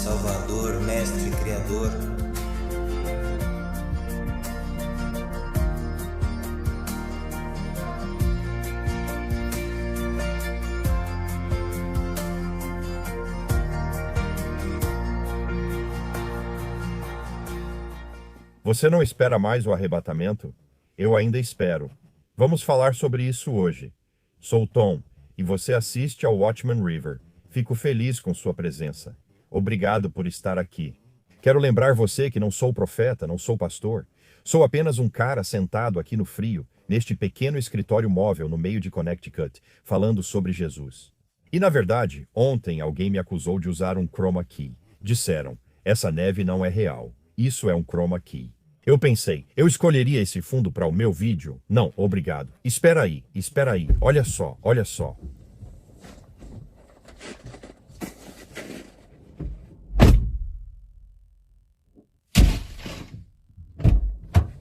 Salvador, Mestre, Criador. Você não espera mais o arrebatamento? Eu ainda espero. Vamos falar sobre isso hoje. Sou Tom, e você assiste ao Watchman River. Fico feliz com sua presença. Obrigado por estar aqui. Quero lembrar você que não sou profeta, não sou pastor. Sou apenas um cara sentado aqui no frio, neste pequeno escritório móvel no meio de Connecticut, falando sobre Jesus. E na verdade, ontem alguém me acusou de usar um chroma key. Disseram, essa neve não é real. Isso é um chroma key. Eu pensei, eu escolheria esse fundo para o meu vídeo? Não, obrigado. Espera aí. Olha só.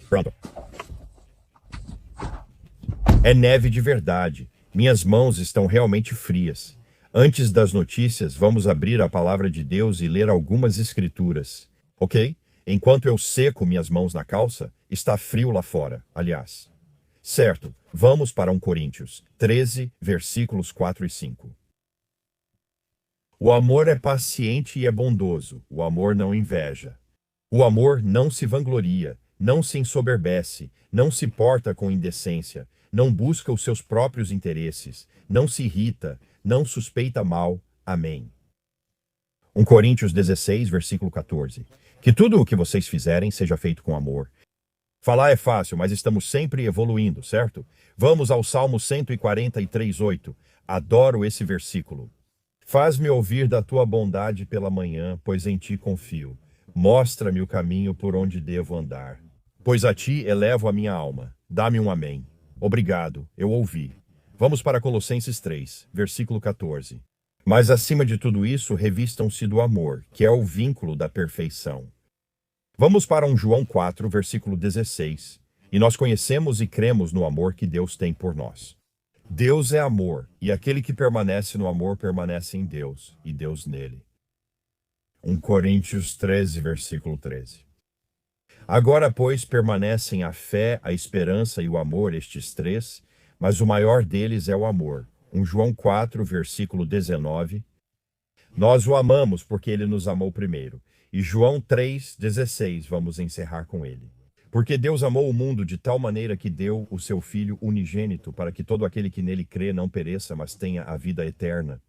Pronto. É neve de verdade. Minhas mãos estão realmente frias. Antes das notícias, vamos abrir a palavra de Deus e ler algumas escrituras. Ok? Enquanto eu seco minhas mãos na calça, está frio lá fora, aliás. Certo, vamos para 1 Coríntios 13, versículos 4 e 5. O amor é paciente e é bondoso, o amor não inveja. O amor não se vangloria, não se ensoberbece, não se porta com indecência, não busca os seus próprios interesses, não se irrita, não suspeita mal. Amém. 1 Coríntios 16, versículo 14. Que tudo o que vocês fizerem seja feito com amor. Falar é fácil, mas estamos sempre evoluindo, certo? Vamos ao Salmo 143:8. Adoro esse versículo. Faz-me ouvir da tua bondade pela manhã, pois em ti confio. Mostra-me o caminho por onde devo andar. Pois a ti elevo a minha alma. Dá-me um amém. Obrigado, eu ouvi. Vamos para Colossenses 3, versículo 14. Mas acima de tudo isso, revistam-se do amor, que é o vínculo da perfeição. Vamos para 1 João 4, versículo 16. E nós conhecemos e cremos no amor que Deus tem por nós. Deus é amor, e aquele que permanece no amor permanece em Deus, e Deus nele. 1 Coríntios 13, versículo 13. Agora, pois, permanecem a fé, a esperança e o amor, estes três, mas o maior deles é o amor. 1 João 4, versículo 19. Nós o amamos porque ele nos amou primeiro. E João 3,16, vamos encerrar com ele. Porque Deus amou o mundo de tal maneira que deu o seu Filho unigênito, para que todo aquele que nele crê não pereça, mas tenha a vida eterna.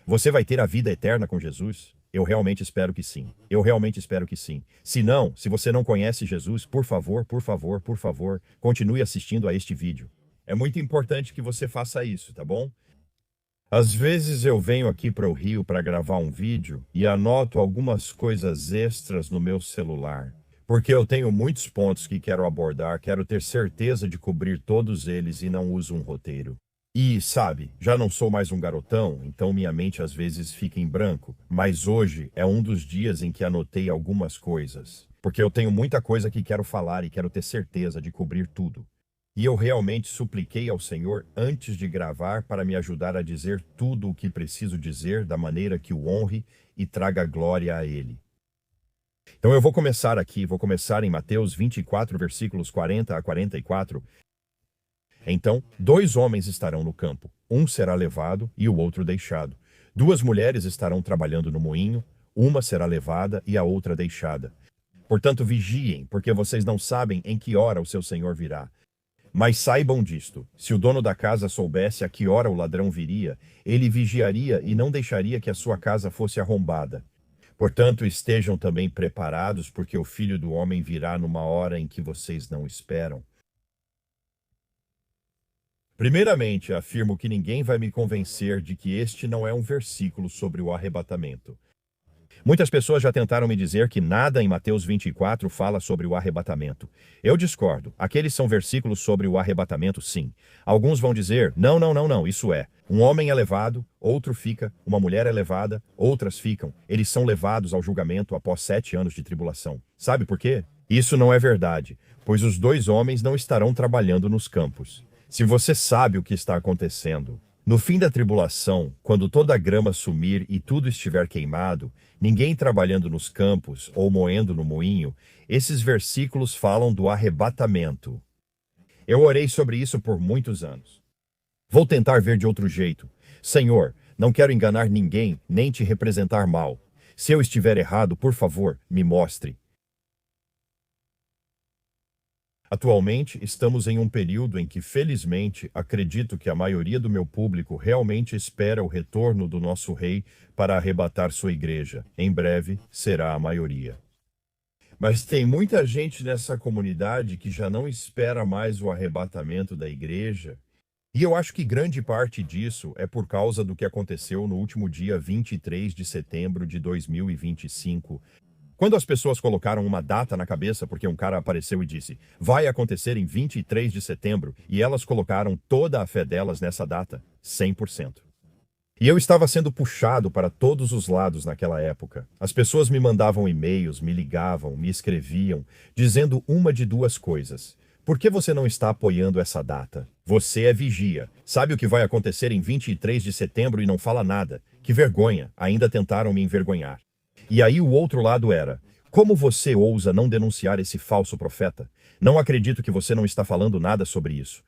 Você vai ter a vida eterna com Jesus? Eu realmente espero que sim. Se não, se você não conhece Jesus, por favor, continue assistindo a este vídeo. É muito importante que você faça isso, tá bom? Às vezes eu venho aqui para o Rio para gravar um vídeo e anoto algumas coisas extras no meu celular, porque eu tenho muitos pontos que quero abordar, quero ter certeza de cobrir todos eles e não uso um roteiro. E, sabe, já não sou mais um garotão, então minha mente às vezes fica em branco, mas hoje é um dos dias em que anotei algumas coisas, porque eu tenho muita coisa que quero falar e quero ter certeza de cobrir tudo. E eu realmente supliquei ao Senhor antes de gravar para me ajudar a dizer tudo o que preciso dizer da maneira que o honre e traga glória a Ele. Então eu vou começar em Mateus 24, versículos 40 a 44. Então, 2 homens estarão no campo, um será levado e o outro deixado. 2 mulheres estarão trabalhando no moinho, uma será levada e a outra deixada. Portanto, vigiem, porque vocês não sabem em que hora o seu Senhor virá. Mas saibam disto, se o dono da casa soubesse a que hora o ladrão viria, ele vigiaria e não deixaria que a sua casa fosse arrombada. Portanto, estejam também preparados, porque o Filho do Homem virá numa hora em que vocês não esperam. Primeiramente, afirmo que ninguém vai me convencer de que este não é um versículo sobre o arrebatamento. Muitas pessoas já tentaram me dizer que nada em Mateus 24 fala sobre o arrebatamento. Eu discordo. Aqueles são versículos sobre o arrebatamento, sim. Alguns vão dizer, não, isso é. Um homem é levado, outro fica, uma mulher é levada, outras ficam. Eles são levados ao julgamento após 7 anos de tribulação. Sabe por quê? Isso não é verdade, pois os 2 homens não estarão trabalhando nos campos. Se você sabe o que está acontecendo, No fim da tribulação, quando toda a grama sumir e tudo estiver queimado, ninguém trabalhando nos campos ou moendo no moinho, esses versículos falam do arrebatamento. Eu orei sobre isso por muitos anos. Vou tentar ver de outro jeito. Senhor, não quero enganar ninguém, nem te representar mal. Se eu estiver errado, por favor, me mostre. Atualmente, estamos em um período em que, felizmente, acredito que a maioria do meu público realmente espera o retorno do nosso rei para arrebatar sua igreja. Em breve, será a maioria. Mas tem muita gente nessa comunidade que já não espera mais o arrebatamento da igreja. E eu acho que grande parte disso é por causa do que aconteceu no último dia 23 de setembro de 2025. Quando as pessoas colocaram uma data na cabeça porque um cara apareceu e disse, vai acontecer em 23 de setembro, e elas colocaram toda a fé delas nessa data, 100%. E eu estava sendo puxado para todos os lados naquela época. As pessoas me mandavam e-mails, me ligavam, me escreviam, dizendo uma de duas coisas. Por que você não está apoiando essa data? Você é vigia. Sabe o que vai acontecer em 23 de setembro e não fala nada. Que vergonha, ainda tentaram me envergonhar. E aí o outro lado era, como você ousa não denunciar esse falso profeta? Não acredito que você não está falando nada sobre isso.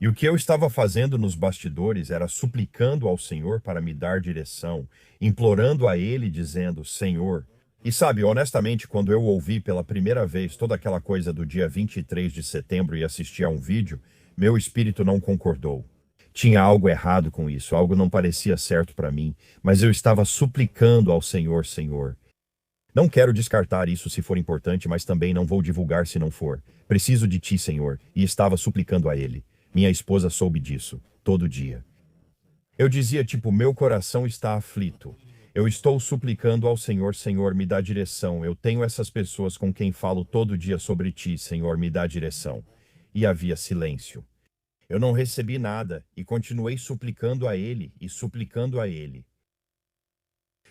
E o que eu estava fazendo nos bastidores era suplicando ao Senhor para me dar direção, implorando a Ele, dizendo, Senhor... E sabe, honestamente, quando eu ouvi pela primeira vez toda aquela coisa do dia 23 de setembro e assisti a um vídeo, meu espírito não concordou. Tinha algo errado com isso, algo não parecia certo para mim, mas eu estava suplicando ao Senhor, Senhor. Não quero descartar isso se for importante, mas também não vou divulgar se não for. Preciso de ti, Senhor, e estava suplicando a Ele. Minha esposa soube disso, todo dia. Eu dizia, tipo, meu coração está aflito. Eu estou suplicando ao Senhor, Senhor, me dá direção. Eu tenho essas pessoas com quem falo todo dia sobre ti, Senhor, me dá direção. E havia silêncio. Eu não recebi nada e continuei suplicando a Ele e suplicando a Ele.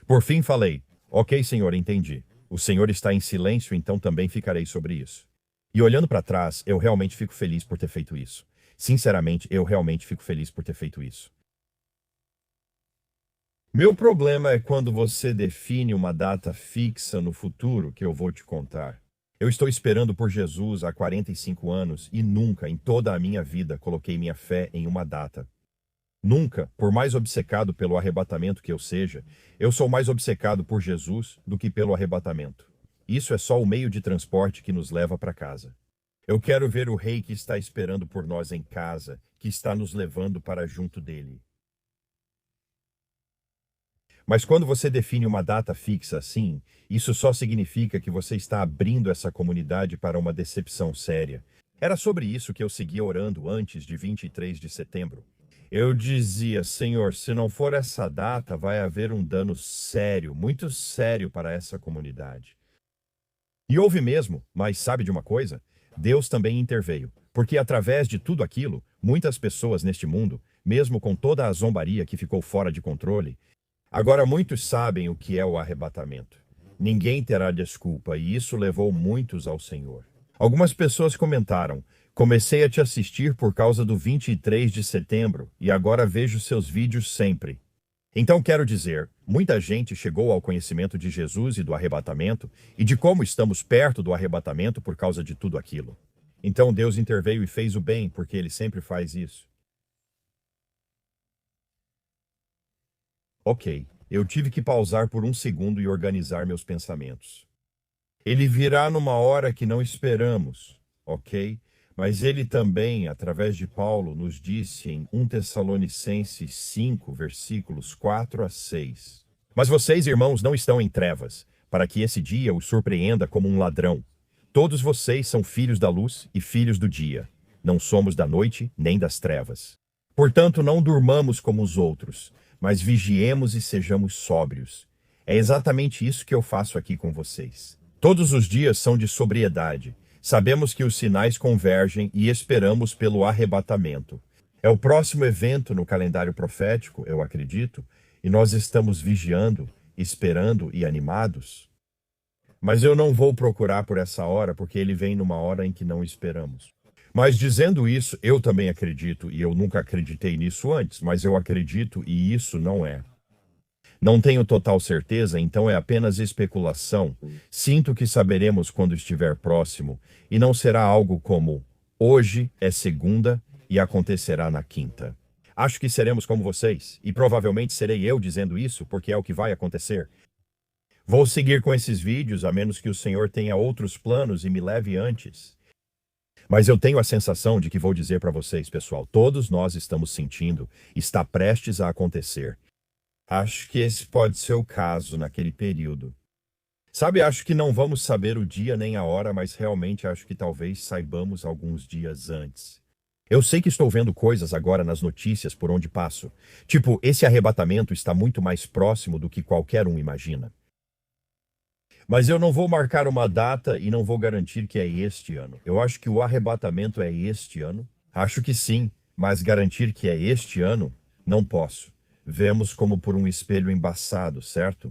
Por fim falei, ok, Senhor, entendi. O Senhor está em silêncio, então também ficarei sobre isso. E olhando para trás, eu realmente fico feliz por ter feito isso. Sinceramente, eu realmente fico feliz por ter feito isso. Meu problema é quando você define uma data fixa no futuro, que eu vou te contar. Eu estou esperando por Jesus há 45 anos e nunca, em toda a minha vida, coloquei minha fé em uma data. Nunca, por mais obcecado pelo arrebatamento que eu seja, eu sou mais obcecado por Jesus do que pelo arrebatamento. Isso é só o meio de transporte que nos leva para casa. Eu quero ver o Rei que está esperando por nós em casa, que está nos levando para junto dele. Mas quando você define uma data fixa assim, isso só significa que você está abrindo essa comunidade para uma decepção séria. Era sobre isso que eu seguia orando antes de 23 de setembro. Eu dizia, Senhor, se não for essa data, vai haver um dano sério, muito sério para essa comunidade. E houve mesmo, mas sabe de uma coisa? Deus também interveio, porque através de tudo aquilo, muitas pessoas neste mundo, mesmo com toda a zombaria que ficou fora de controle, agora muitos sabem o que é o arrebatamento. Ninguém terá desculpa e isso levou muitos ao Senhor. Algumas pessoas comentaram, comecei a te assistir por causa do 23 de setembro e agora vejo seus vídeos sempre. Então quero dizer, muita gente chegou ao conhecimento de Jesus e do arrebatamento e de como estamos perto do arrebatamento por causa de tudo aquilo. Então Deus interveio e fez o bem, porque Ele sempre faz isso. Ok, eu tive que pausar por um segundo e organizar meus pensamentos. Ele virá numa hora que não esperamos, ok? Mas ele também, através de Paulo, nos disse em 1 Tessalonicenses 5, versículos 4 a 6. Mas vocês, irmãos, não estão em trevas, para que esse dia os surpreenda como um ladrão. Todos vocês são filhos da luz e filhos do dia. Não somos da noite nem das trevas. Portanto, não durmamos como os outros, mas vigiemos e sejamos sóbrios. É exatamente isso que eu faço aqui com vocês. Todos os dias são de sobriedade. Sabemos que os sinais convergem e esperamos pelo arrebatamento. É o próximo evento no calendário profético, eu acredito, e nós estamos vigiando, esperando e animados. Mas eu não vou procurar por essa hora, porque ele vem numa hora em que não esperamos. Mas dizendo isso, eu também acredito, e eu nunca acreditei nisso antes, mas eu acredito e isso não é. Não tenho total certeza, então é apenas especulação. Sinto que saberemos quando estiver próximo, e não será algo como hoje é segunda e acontecerá na quinta. Acho que seremos como vocês, e provavelmente serei eu dizendo isso, porque é o que vai acontecer. Vou seguir com esses vídeos, a menos que o Senhor tenha outros planos e me leve antes. Mas eu tenho a sensação de que vou dizer para vocês, pessoal, todos nós estamos sentindo, está prestes a acontecer. Acho que esse pode ser o caso naquele período. Sabe, acho que não vamos saber o dia nem a hora, mas realmente acho que talvez saibamos alguns dias antes. Eu sei que estou vendo coisas agora nas notícias por onde passo. Tipo, esse arrebatamento está muito mais próximo do que qualquer um imagina. Mas eu não vou marcar uma data e não vou garantir que é este ano. Eu acho que o arrebatamento é este ano. Acho que sim, mas garantir que é este ano, não posso. Vemos como por um espelho embaçado, certo?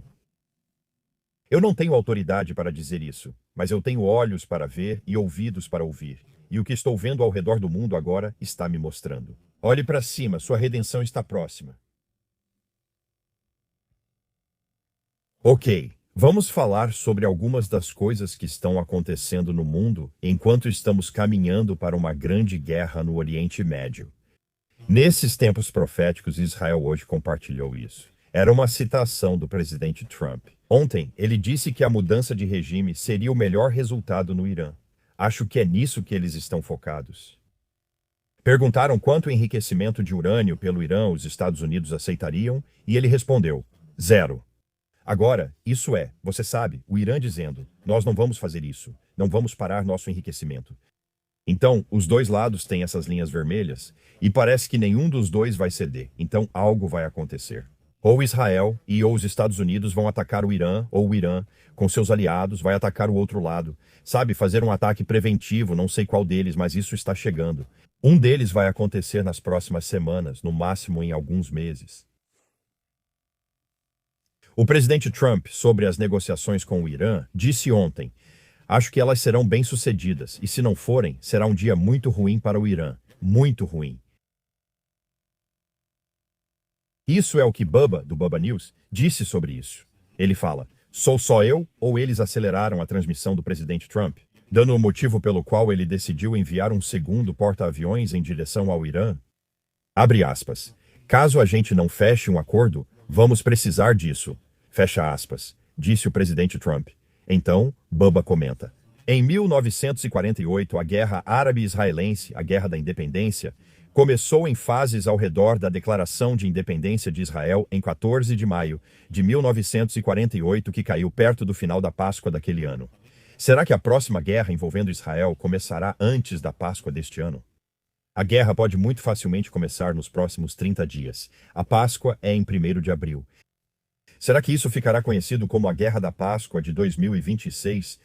Eu não tenho autoridade para dizer isso, mas eu tenho olhos para ver e ouvidos para ouvir. E o que estou vendo ao redor do mundo agora está me mostrando. Olhe para cima, sua redenção está próxima. Ok, vamos falar sobre algumas das coisas que estão acontecendo no mundo enquanto estamos caminhando para uma grande guerra no Oriente Médio. Nesses tempos proféticos, Israel hoje compartilhou isso. Era uma citação do presidente Trump. Ontem, ele disse que a mudança de regime seria o melhor resultado no Irã. Acho que é nisso que eles estão focados. Perguntaram quanto enriquecimento de urânio pelo Irã os Estados Unidos aceitariam, e ele respondeu: zero. Agora, isso é, você sabe, o Irã dizendo: nós não vamos fazer isso, não vamos parar nosso enriquecimento. Então, os dois lados têm essas linhas vermelhas, e parece que nenhum dos dois vai ceder, então algo vai acontecer. Ou Israel ou os Estados Unidos vão atacar o Irã, ou o Irã, com seus aliados, vai atacar o outro lado. Sabe, fazer um ataque preventivo, não sei qual deles, mas isso está chegando. Um deles vai acontecer nas próximas semanas, no máximo em alguns meses. O presidente Trump, sobre as negociações com o Irã, disse ontem: acho que elas serão bem-sucedidas, e se não forem, será um dia muito ruim para o Irã. Muito ruim. Isso é o que Bubba, do Bubba News, disse sobre isso. Ele fala: sou só eu ou eles aceleraram a transmissão do presidente Trump, dando o motivo pelo qual ele decidiu enviar um segundo porta-aviões em direção ao Irã? Abre aspas. Caso a gente não feche um acordo, vamos precisar disso. Fecha aspas, disse o presidente Trump. Então, Bubba comenta: em 1948, a Guerra Árabe-Israelense, a Guerra da Independência, começou em fases ao redor da Declaração de Independência de Israel em 14 de maio de 1948, que caiu perto do final da Páscoa daquele ano. Será que a próxima guerra envolvendo Israel começará antes da Páscoa deste ano? A guerra pode muito facilmente começar nos próximos 30 dias. A Páscoa é em 1º de abril. Será que isso ficará conhecido como a Guerra da Páscoa de 2026?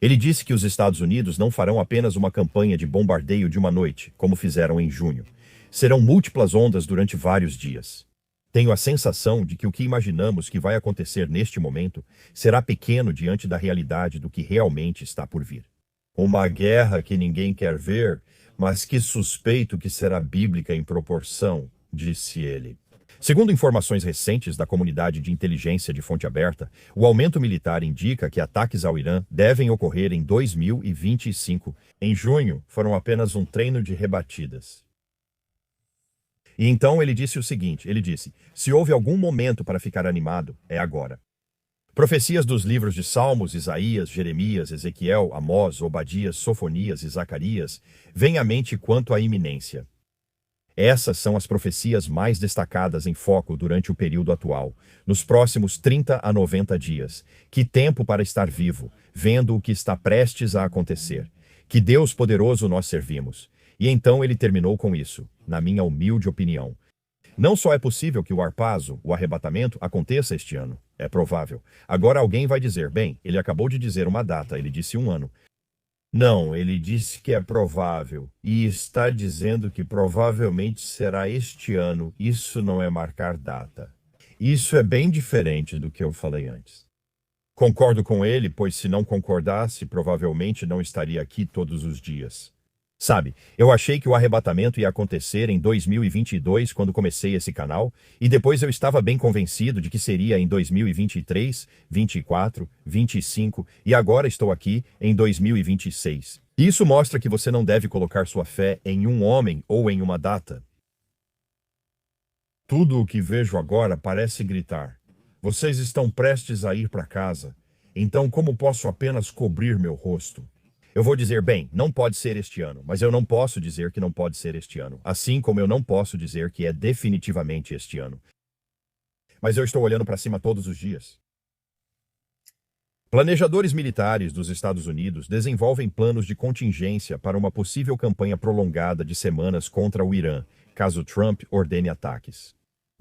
Ele disse que os Estados Unidos não farão apenas uma campanha de bombardeio de uma noite, como fizeram em junho. Serão múltiplas ondas durante vários dias. Tenho a sensação de que o que imaginamos que vai acontecer neste momento será pequeno diante da realidade do que realmente está por vir. Uma guerra que ninguém quer ver, mas que suspeito que será bíblica em proporção, disse ele. Segundo informações recentes da comunidade de inteligência de fonte aberta, o aumento militar indica que ataques ao Irã devem ocorrer em 2025. Em junho, foram apenas um treino de rebatidas. E então ele disse o seguinte, ele disse: se houve algum momento para ficar animado, é agora. Profecias dos livros de Salmos, Isaías, Jeremias, Ezequiel, Amós, Obadias, Sofonias e Zacarias vêm à mente quanto à iminência. Essas são as profecias mais destacadas em foco durante o período atual, nos próximos 30 a 90 dias. Que tempo para estar vivo, vendo o que está prestes a acontecer. Que Deus poderoso nós servimos. E então ele terminou com isso, na minha humilde opinião. Não só é possível que o arpazo, o arrebatamento, aconteça este ano. É provável. Agora alguém vai dizer: bem, ele acabou de dizer uma data, ele disse um ano. Não, ele disse que é provável, e está dizendo que provavelmente será este ano. Isso não é marcar data. Isso é bem diferente do que eu falei antes. Concordo com ele, pois se não concordasse, provavelmente não estaria aqui todos os dias. Sabe, eu achei que o arrebatamento ia acontecer em 2022 quando comecei esse canal, e depois eu estava bem convencido de que seria em 2023, 24, 25, e agora estou aqui em 2026. Isso mostra que você não deve colocar sua fé em um homem ou em uma data. Tudo o que vejo agora parece gritar: vocês estão prestes a ir para casa. Então, como posso apenas cobrir meu rosto? Eu vou dizer, bem, não pode ser este ano, mas eu não posso dizer que não pode ser este ano, assim como eu não posso dizer que é definitivamente este ano. Mas eu estou olhando para cima todos os dias. Planejadores militares dos Estados Unidos desenvolvem planos de contingência para uma possível campanha prolongada de semanas contra o Irã, caso Trump ordene ataques.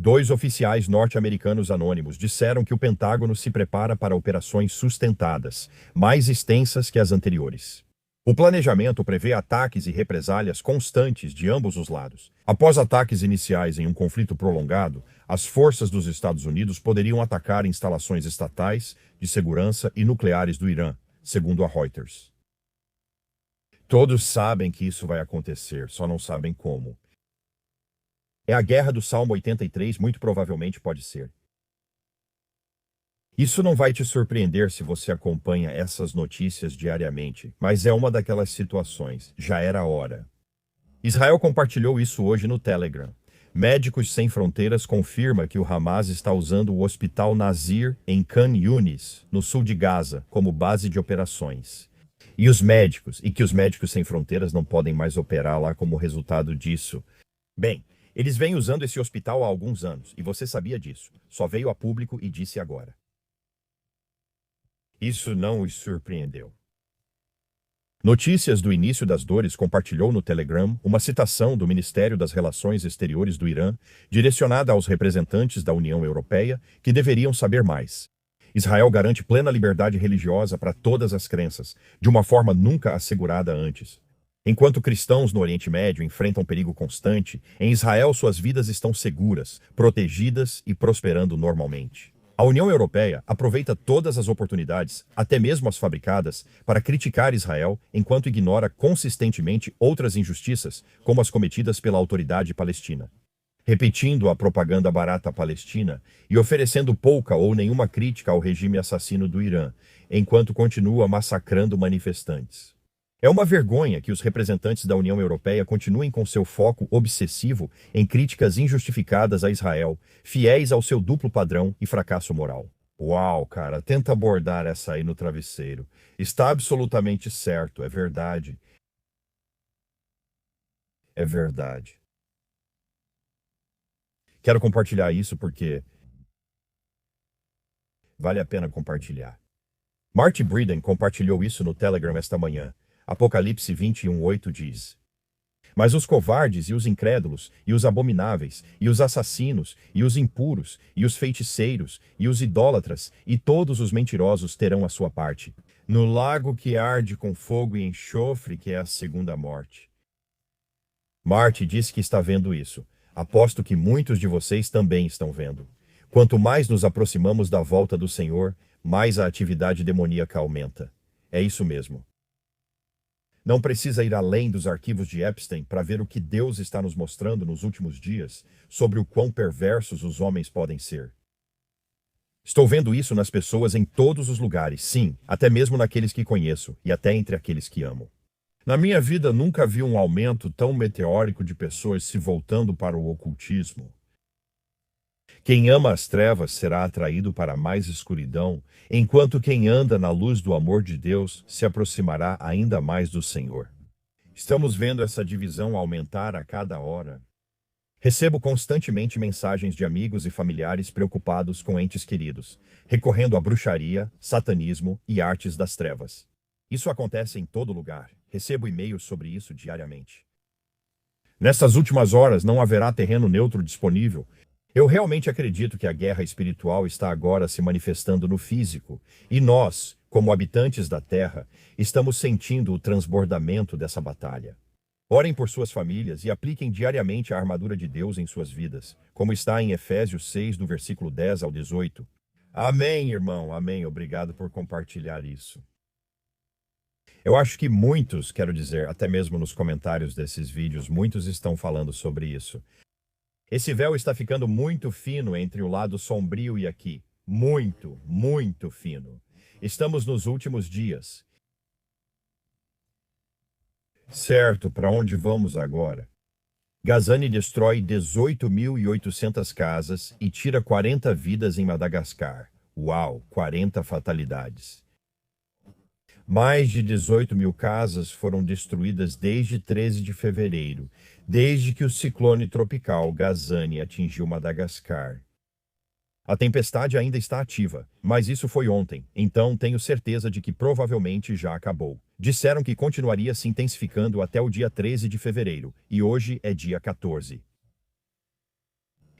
Dois oficiais norte-americanos anônimos disseram que o Pentágono se prepara para operações sustentadas, mais extensas que as anteriores. O planejamento prevê ataques e represálias constantes de ambos os lados. Após ataques iniciais em um conflito prolongado, as forças dos Estados Unidos poderiam atacar instalações estatais, de segurança e nucleares do Irã, segundo a Reuters. Todos sabem que isso vai acontecer, só não sabem como. É a guerra do Salmo 83, muito provavelmente pode ser. Isso não vai te surpreender se você acompanha essas notícias diariamente, mas é uma daquelas situações. Já era a hora. Israel compartilhou isso hoje no Telegram. Médicos Sem Fronteiras confirma que o Hamas está usando o Hospital Nasir em Khan Yunis, no sul de Gaza, como base de operações. E que os Médicos Sem Fronteiras não podem mais operar lá como resultado disso. Bem, eles vêm usando esse hospital há alguns anos, e você sabia disso. Só veio a público e disse agora. Isso não os surpreendeu. Notícias do Início das Dores compartilhou no Telegram uma citação do Ministério das Relações Exteriores do Irã, direcionada aos representantes da União Europeia, que deveriam saber mais. Israel garante plena liberdade religiosa para todas as crenças, de uma forma nunca assegurada antes. Enquanto cristãos no Oriente Médio enfrentam perigo constante, em Israel suas vidas estão seguras, protegidas e prosperando normalmente. A União Europeia aproveita todas as oportunidades, até mesmo as fabricadas, para criticar Israel, enquanto ignora consistentemente outras injustiças, como as cometidas pela autoridade palestina. Repetindo a propaganda barata palestina e oferecendo pouca ou nenhuma crítica ao regime assassino do Irã, enquanto continua massacrando manifestantes. É uma vergonha que os representantes da União Europeia continuem com seu foco obsessivo em críticas injustificadas a Israel, fiéis ao seu duplo padrão e fracasso moral. Uau, cara, tenta abordar essa aí no travesseiro. Está absolutamente certo, é verdade. É verdade. Quero compartilhar isso porque vale a pena compartilhar. Marty Breeden compartilhou isso no Telegram esta manhã. Apocalipse 21:8 diz: Mas os covardes e os incrédulos, e os abomináveis, e os assassinos, e os impuros, e os feiticeiros, e os idólatras, e todos os mentirosos terão a sua parte, no lago que arde com fogo e enxofre, que é a segunda morte. Marty disse que está vendo isso. Aposto que muitos de vocês também estão vendo. Quanto mais nos aproximamos da volta do Senhor, mais a atividade demoníaca aumenta. É isso mesmo. Não precisa ir além dos arquivos de Epstein para ver o que Deus está nos mostrando nos últimos dias sobre o quão perversos os homens podem ser. Estou vendo isso nas pessoas em todos os lugares, sim, até mesmo naqueles que conheço e até entre aqueles que amo. Na minha vida nunca vi um aumento tão meteórico de pessoas se voltando para o ocultismo. Quem ama as trevas será atraído para mais escuridão, enquanto quem anda na luz do amor de Deus se aproximará ainda mais do Senhor. Estamos vendo essa divisão aumentar a cada hora. Recebo constantemente mensagens de amigos e familiares preocupados com entes queridos, recorrendo à bruxaria, satanismo e artes das trevas. Isso acontece em todo lugar. Recebo e-mails sobre isso diariamente. Nessas últimas horas não haverá terreno neutro disponível. Eu realmente acredito que a guerra espiritual está agora se manifestando no físico, e nós, como habitantes da Terra, estamos sentindo o transbordamento dessa batalha. Orem por suas famílias e apliquem diariamente a armadura de Deus em suas vidas, como está em Efésios 6, do versículo 10 ao 18. Amém, irmão, amém. Obrigado por compartilhar isso. Eu acho que muitos, quero dizer, até mesmo nos comentários desses vídeos, muitos estão falando sobre isso. Esse véu está ficando muito fino entre o lado sombrio e aqui. Muito, muito fino. Estamos nos últimos dias. Certo, para onde vamos agora? Gazani destrói 18.800 casas e tira 40 vidas em Madagascar. Uau, 40 fatalidades. Mais de 18 mil casas foram destruídas desde 13 de fevereiro, desde que o ciclone tropical Gazani atingiu Madagascar. A tempestade ainda está ativa, mas isso foi ontem, então tenho certeza de que provavelmente já acabou. Disseram que continuaria se intensificando até o dia 13 de fevereiro, e hoje é dia 14.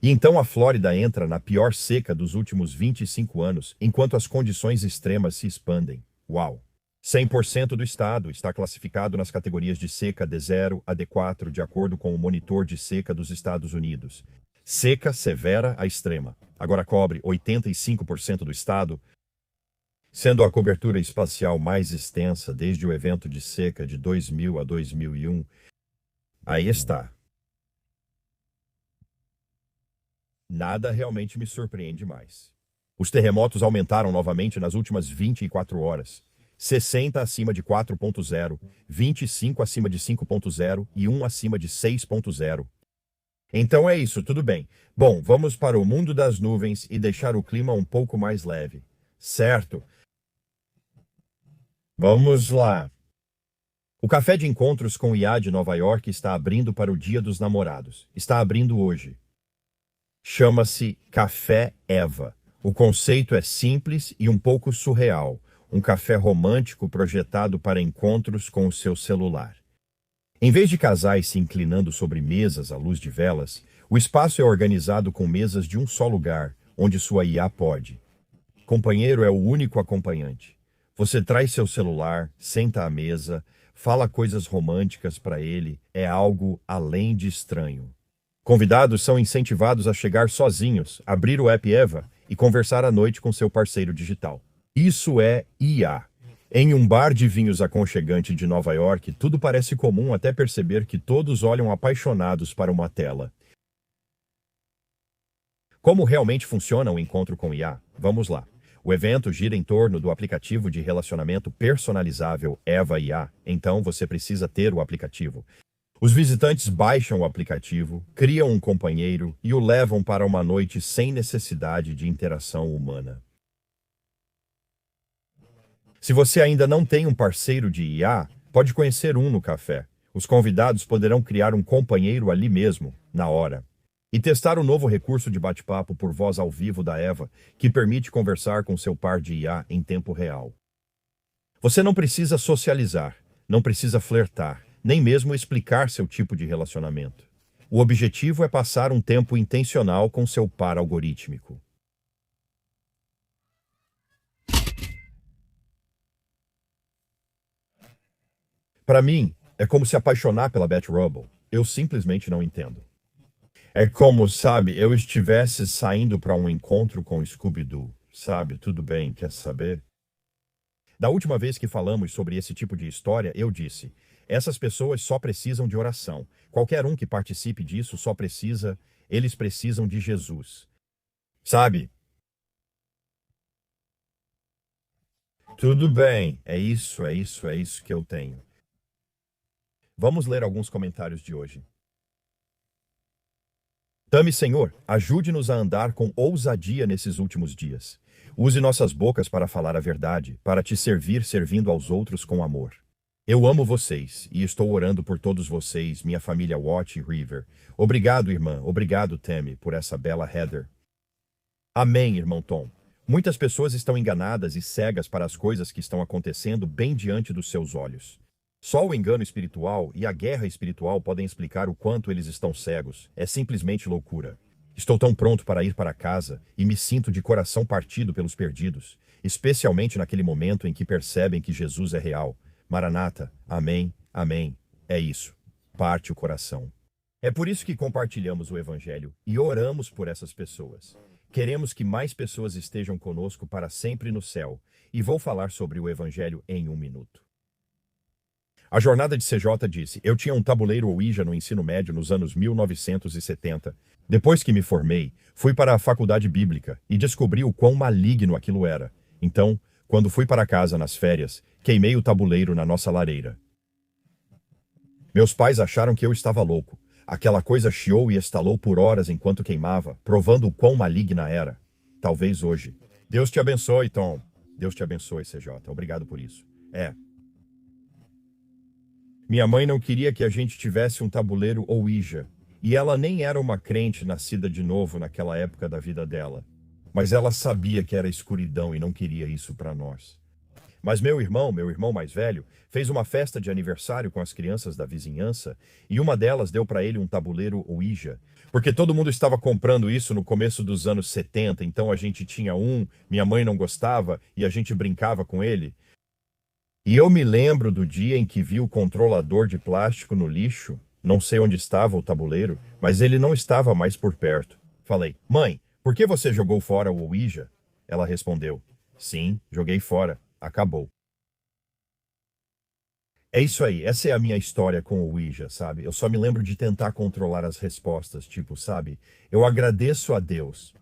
E então a Flórida entra na pior seca dos últimos 25 anos, enquanto as condições extremas se expandem. Uau! 100% do estado está classificado nas categorias de seca D0 a D4, de acordo com o monitor de seca dos Estados Unidos. Seca severa a extrema. Agora cobre 85% do estado, sendo a cobertura espacial mais extensa desde o evento de seca de 2000 a 2001. Aí está. Nada realmente me surpreende mais. Os terremotos aumentaram novamente nas últimas 24 horas. 60 acima de 4.0, 25 acima de 5.0 e 1 acima de 6.0. Então é isso, tudo bem. Bom, vamos para o mundo das nuvens e deixar o clima um pouco mais leve. Certo. Vamos lá. O café de encontros com IA de Nova York está abrindo para o Dia dos Namorados. Está abrindo hoje. Chama-se Café Eva. O conceito é simples e um pouco surreal. Um café romântico projetado para encontros com o seu celular. Em vez de casais se inclinando sobre mesas à luz de velas, o espaço é organizado com mesas de um só lugar, onde sua IA pode. Companheiro é o único acompanhante. Você traz seu celular, senta à mesa, fala coisas românticas para ele, é algo além de estranho. Convidados são incentivados a chegar sozinhos, abrir o app Eva e conversar à noite com seu parceiro digital. Isso é IA. Em um bar de vinhos aconchegante de Nova York, tudo parece comum até perceber que todos olham apaixonados para uma tela. Como realmente funciona o encontro com IA? Vamos lá. O evento gira em torno do aplicativo de relacionamento personalizável Eva IA, então você precisa ter o aplicativo. Os visitantes baixam o aplicativo, criam um companheiro e o levam para uma noite sem necessidade de interação humana. Se você ainda não tem um parceiro de IA, pode conhecer um no café. Os convidados poderão criar um companheiro ali mesmo, na hora. E testar o novo recurso de bate-papo por voz ao vivo da Eva, que permite conversar com seu par de IA em tempo real. Você não precisa socializar, não precisa flertar, nem mesmo explicar seu tipo de relacionamento. O objetivo é passar um tempo intencional com seu par algorítmico. Para mim, é como se apaixonar pela Beth Rubble. Eu simplesmente não entendo. É como, sabe, eu estivesse saindo para um encontro com Scooby-Doo. Sabe, tudo bem, quer saber? Da última vez que falamos sobre esse tipo de história, eu disse: essas pessoas só precisam de oração. Qualquer um que participe disso só precisa, eles precisam de Jesus. Sabe? Tudo bem, é isso que eu tenho. Vamos ler alguns comentários de hoje. Tame, Senhor, ajude-nos a andar com ousadia nesses últimos dias. Use nossas bocas para falar a verdade, para te servir servindo aos outros com amor. Eu amo vocês e estou orando por todos vocês, minha família Watt e River. Obrigado, irmã. Obrigado, Tammy, por essa bela header. Amém, irmão Tom. Muitas pessoas estão enganadas e cegas para as coisas que estão acontecendo bem diante dos seus olhos. Só o engano espiritual e a guerra espiritual podem explicar o quanto eles estão cegos. É simplesmente loucura. Estou tão pronto para ir para casa e me sinto de coração partido pelos perdidos, especialmente naquele momento em que percebem que Jesus é real. Maranata, amém, amém. É isso. Parte o coração. É por isso que compartilhamos o Evangelho e oramos por essas pessoas. Queremos que mais pessoas estejam conosco para sempre no céu, e vou falar sobre o Evangelho em um minuto. A jornada de CJ disse: eu tinha um tabuleiro Ouija no ensino médio nos anos 1970. Depois que me formei, fui para a faculdade bíblica e descobri o quão maligno aquilo era. Então, quando fui para casa nas férias, queimei o tabuleiro na nossa lareira. Meus pais acharam que eu estava louco. Aquela coisa chiou e estalou por horas enquanto queimava, provando o quão maligna era. Talvez hoje. Deus te abençoe, Tom. Deus te abençoe, CJ. Obrigado por isso. Minha mãe não queria que a gente tivesse um tabuleiro Ouija. E ela nem era uma crente nascida de novo naquela época da vida dela. Mas ela sabia que era escuridão e não queria isso para nós. Mas meu irmão mais velho, fez uma festa de aniversário com as crianças da vizinhança e uma delas deu para ele um tabuleiro Ouija. Porque todo mundo estava comprando isso no começo dos anos 70, então a gente tinha um, minha mãe não gostava e a gente brincava com ele. E eu me lembro do dia em que vi o controlador de plástico no lixo. Não sei onde estava o tabuleiro, mas ele não estava mais por perto. Falei: mãe, por que você jogou fora o Ouija? Ela respondeu: sim, joguei fora. Acabou. É isso aí, essa é a minha história com o Ouija, sabe? Eu só me lembro de tentar controlar as respostas, tipo, sabe? Eu agradeço a Deus.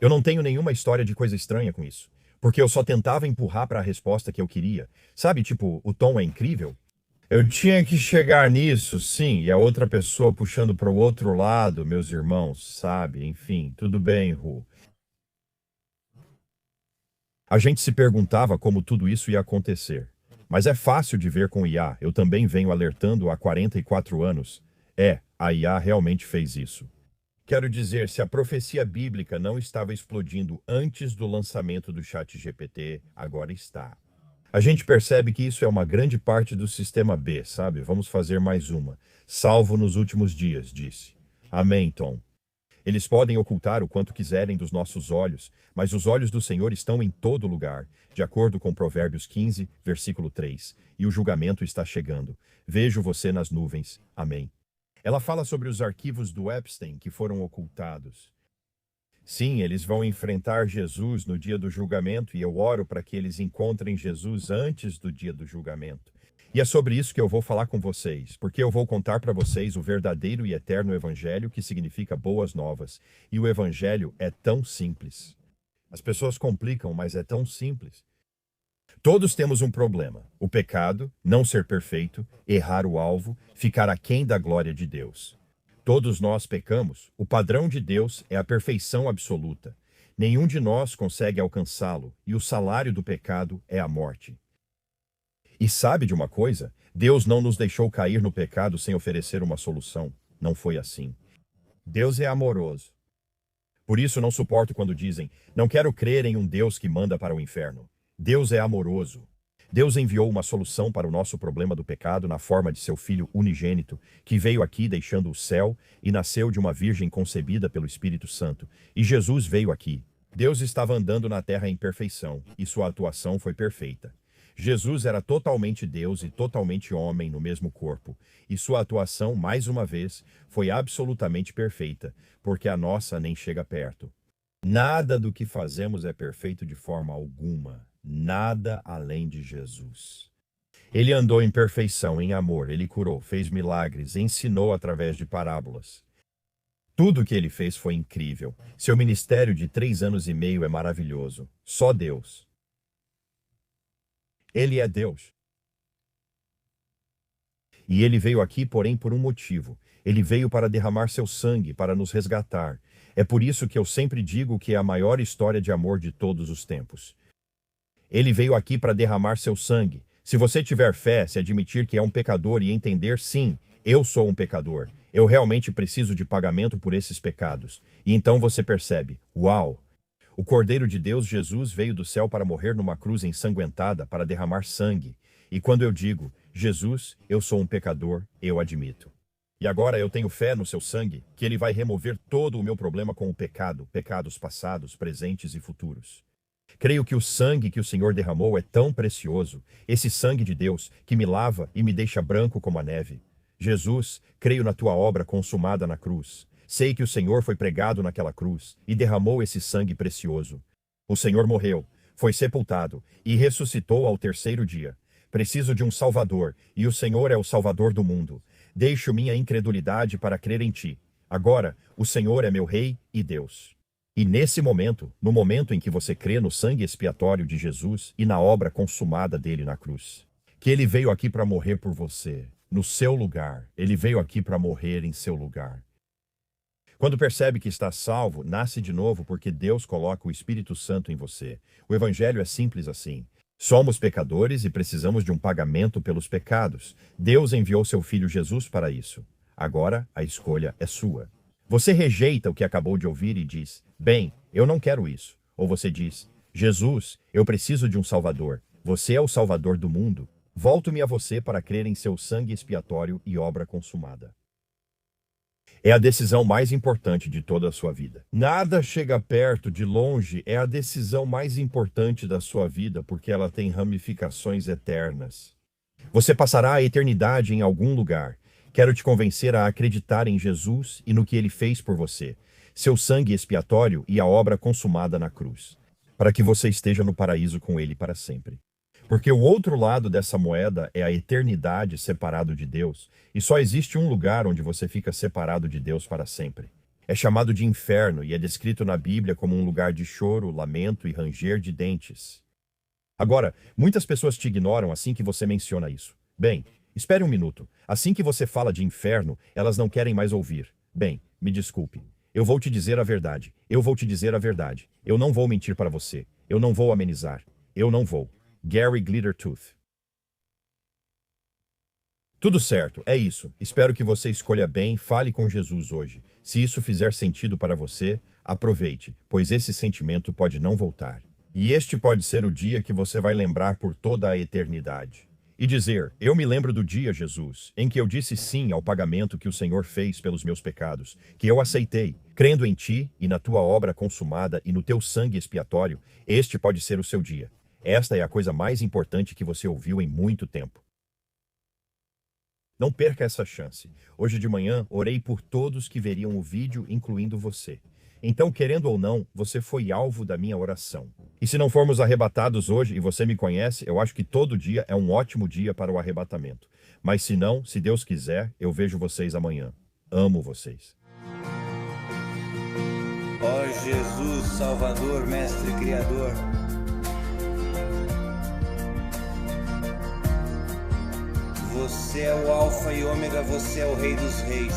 Eu não tenho nenhuma história de coisa estranha com isso, porque eu só tentava empurrar para a resposta que eu queria. Sabe, tipo, o tom é incrível? Eu tinha que chegar nisso, sim, e a outra pessoa puxando para o outro lado, meus irmãos, sabe? Enfim, tudo bem, Ru. A gente se perguntava como tudo isso ia acontecer. Mas é fácil de ver com IA. Eu também venho alertando há 44 anos. A IA realmente fez isso. Quero dizer, se a profecia bíblica não estava explodindo antes do lançamento do ChatGPT, agora está. A gente percebe que isso é uma grande parte do sistema B, sabe? Vamos fazer mais uma. Salvo nos últimos dias, disse. Amém, Tom. Eles podem ocultar o quanto quiserem dos nossos olhos, mas os olhos do Senhor estão em todo lugar, de acordo com Provérbios 15, versículo 3. E o julgamento está chegando. Vejo você nas nuvens. Amém. Ela fala sobre os arquivos do Epstein que foram ocultados. Sim, eles vão enfrentar Jesus no dia do julgamento e eu oro para que eles encontrem Jesus antes do dia do julgamento. E é sobre isso que eu vou falar com vocês, porque eu vou contar para vocês o verdadeiro e eterno Evangelho, que significa boas novas. E o Evangelho é tão simples. As pessoas complicam, mas é tão simples. Todos temos um problema: o pecado, não ser perfeito, errar o alvo, ficar aquém da glória de Deus. Todos nós pecamos. O padrão de Deus é a perfeição absoluta. Nenhum de nós consegue alcançá-lo, e o salário do pecado é a morte. E sabe de uma coisa? Deus não nos deixou cair no pecado sem oferecer uma solução. Não foi assim. Deus é amoroso. Por isso não suporto quando dizem: não quero crer em um Deus que manda para o inferno. Deus é amoroso. Deus enviou uma solução para o nosso problema do pecado na forma de seu Filho unigênito, que veio aqui deixando o céu e nasceu de uma virgem concebida pelo Espírito Santo. E Jesus veio aqui. Deus estava andando na terra em perfeição, e sua atuação foi perfeita. Jesus era totalmente Deus e totalmente homem no mesmo corpo, e sua atuação, mais uma vez, foi absolutamente perfeita, porque a nossa nem chega perto. Nada do que fazemos é perfeito de forma alguma, nada além de Jesus. Ele andou em perfeição, em amor, ele curou, fez milagres, ensinou através de parábolas. Tudo o que ele fez foi incrível. Seu ministério de 3 anos e meio é maravilhoso. Só Deus. Ele é Deus. E ele veio aqui, porém, por um motivo. Ele veio para derramar seu sangue, para nos resgatar. É por isso que eu sempre digo que é a maior história de amor de todos os tempos. Ele veio aqui para derramar seu sangue. Se você tiver fé, se admitir que é um pecador e entender, sim, eu sou um pecador. Eu realmente preciso de pagamento por esses pecados. E então você percebe, uau! O Cordeiro de Deus, Jesus, veio do céu para morrer numa cruz ensanguentada, para derramar sangue. E quando eu digo, Jesus, eu sou um pecador, eu admito. E agora eu tenho fé no seu sangue, que ele vai remover todo o meu problema com o pecado, pecados passados, presentes e futuros. Creio que o sangue que o Senhor derramou é tão precioso, esse sangue de Deus, que me lava e me deixa branco como a neve. Jesus, creio na tua obra consumada na cruz. Sei que o Senhor foi pregado naquela cruz e derramou esse sangue precioso. O Senhor morreu, foi sepultado e ressuscitou ao terceiro dia. Preciso de um Salvador, e o Senhor é o Salvador do mundo. Deixo minha incredulidade para crer em ti. Agora, o Senhor é meu Rei e Deus. E nesse momento, no momento em que você crê no sangue expiatório de Jesus e na obra consumada dele na cruz, que ele veio aqui para morrer por você, no seu lugar, ele veio aqui para morrer em seu lugar. Quando percebe que está salvo, nasce de novo porque Deus coloca o Espírito Santo em você. O Evangelho é simples assim. Somos pecadores e precisamos de um pagamento pelos pecados. Deus enviou seu Filho Jesus para isso. Agora, a escolha é sua. Você rejeita o que acabou de ouvir e diz, bem, eu não quero isso. Ou você diz, Jesus, eu preciso de um Salvador. Você é o Salvador do mundo. Volto-me a você para crer em seu sangue expiatório e obra consumada. É a decisão mais importante de toda a sua vida. Nada chega perto, de longe, é a decisão mais importante da sua vida porque ela tem ramificações eternas. Você passará a eternidade em algum lugar. Quero te convencer a acreditar em Jesus e no que ele fez por você, seu sangue expiatório e a obra consumada na cruz, para que você esteja no paraíso com ele para sempre. Porque o outro lado dessa moeda é a eternidade separado de Deus, e só existe um lugar onde você fica separado de Deus para sempre. É chamado de inferno e é descrito na Bíblia como um lugar de choro, lamento e ranger de dentes. Agora, muitas pessoas te ignoram assim que você menciona isso. Bem, espere um minuto. Assim que você fala de inferno, elas não querem mais ouvir. Bem, me desculpe. Eu vou te dizer a verdade. Eu vou te dizer a verdade. Eu não vou mentir para você. Eu não vou amenizar. Eu não vou. Gary Glittertooth. Tudo certo, é isso. Espero que você escolha bem, fale com Jesus hoje. Se isso fizer sentido para você, aproveite, pois esse sentimento pode não voltar. E este pode ser o dia que você vai lembrar por toda a eternidade. E dizer, eu me lembro do dia, Jesus, em que eu disse sim ao pagamento que o Senhor fez pelos meus pecados, que eu aceitei, crendo em ti e na tua obra consumada e no teu sangue expiatório, este pode ser o seu dia. Esta é a coisa mais importante que você ouviu em muito tempo. Não perca essa chance. Hoje de manhã, orei por todos que veriam o vídeo, incluindo você. Então, querendo ou não, você foi alvo da minha oração. E se não formos arrebatados hoje, e você me conhece, eu acho que todo dia é um ótimo dia para o arrebatamento. Mas se não, se Deus quiser, eu vejo vocês amanhã. Amo vocês. Ó Jesus, Salvador, Mestre Criador. Você é o Alfa e Ômega, você é o Rei dos Reis.